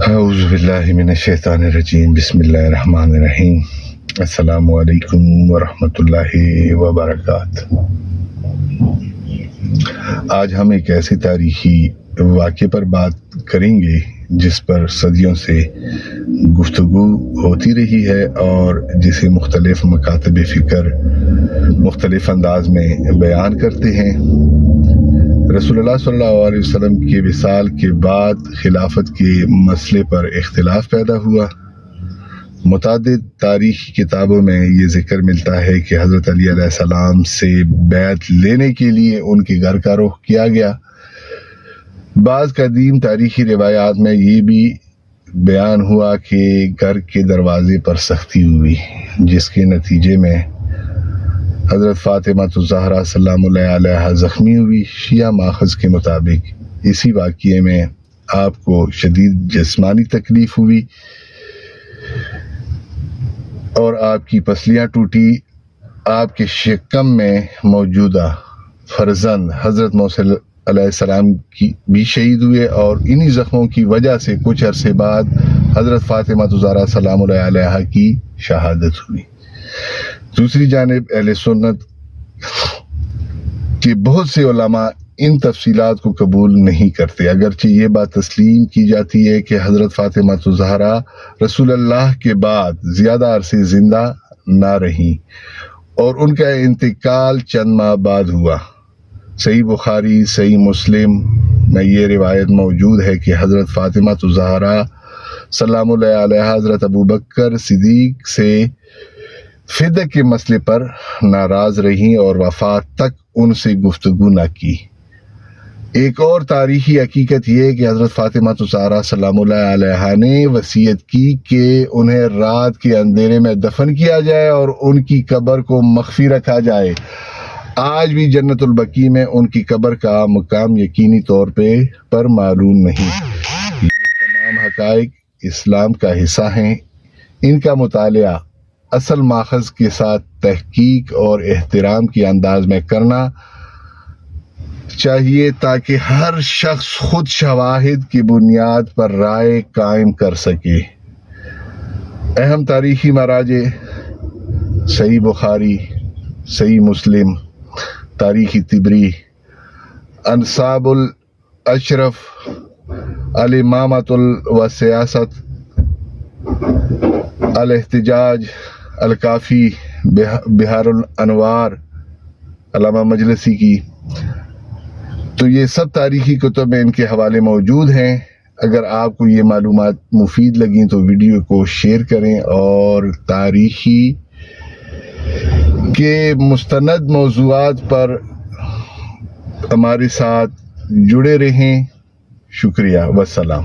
اعوذ باللہ من الشیطان الرجیم، بسم اللہ الرحمن الرحیم۔ السلام علیکم ورحمۃ اللہ وبرکاتہ۔ آج ہم ایک ایسے تاریخی واقعے پر بات کریں گے جس پر صدیوں سے گفتگو ہوتی رہی ہے اور جسے مختلف مکاتب فکر مختلف انداز میں بیان کرتے ہیں۔ رسول اللہ صلی اللہ علیہ وسلم کے وصال کے بعد خلافت کے مسئلے پر اختلاف پیدا ہوا۔ متعدد تاریخی کتابوں میں یہ ذکر ملتا ہے کہ حضرت علی علیہ السلام سے بیعت لینے کے لیے ان کے گھر کا رخ کیا گیا۔ بعض قدیم تاریخی روایات میں یہ بھی بیان ہوا کہ گھر کے دروازے پر سختی ہوئی، جس کے نتیجے میں حضرت فاطمہ الزہرا سلام اللہ علیہا زخمی ہوئی۔ شیعہ ماخذ کے مطابق اسی واقعے میں آپ کو شدید جسمانی تکلیف ہوئی اور آپ کی پسلیاں ٹوٹی۔ آپ کے شکم میں موجودہ فرزند حضرت موسی علیہ السلام کی بھی شہید ہوئے اور انہی زخموں کی وجہ سے کچھ عرصے بعد حضرت فاطمہ الزہرا سلام اللہ علیہا کی شہادت ہوئی۔ دوسری جانب اہل سنت کے بہت سے علماء ان تفصیلات کو قبول نہیں کرتے، اگرچہ یہ بات تسلیم کی جاتی ہے کہ حضرت فاطمہ الزہرا رسول اللہ کے بعد زیادہ عرصے زندہ نہ رہیں اور ان کا انتقال چند ماہ بعد ہوا۔ صحیح بخاری، صحیح مسلم میں یہ روایت موجود ہے کہ حضرت فاطمہ الزہرا سلام اللہ علیہا حضرت ابوبکر صدیق سے فدیہ کے مسئلے پر ناراض رہیں اور وفات تک ان سے گفتگو نہ کی۔ ایک اور تاریخی حقیقت یہ ہے کہ حضرت فاطمہ الزہرا سلام اللہ علیہا نے وصیت کی کہ انہیں رات کے اندھیرے میں دفن کیا جائے اور ان کی قبر کو مخفی رکھا جائے۔ آج بھی جنت البقیع میں ان کی قبر کا مقام یقینی طور پر معلوم نہیں۔ یہ تمام حقائق اسلام کا حصہ ہیں۔ ان کا مطالعہ اصل ماخذ کے ساتھ تحقیق اور احترام کے انداز میں کرنا چاہیے تاکہ ہر شخص خود شواہد کی بنیاد پر رائے قائم کر سکے۔ اہم تاریخی مراجع صحیح بخاری، صحیح مسلم، تاریخ طبری، انساب الاشرف، الامامۃ والسیاست، الاحتجاج، الکافی، بحار الانوار علامہ مجلسی کی، تو یہ سب تاریخی کتب میں ان کے حوالے موجود ہیں۔ اگر آپ کو یہ معلومات مفید لگیں تو ویڈیو کو شیئر کریں اور تاریخی کے مستند موضوعات پر ہمارے ساتھ جڑے رہیں۔ شکریہ، والسلام۔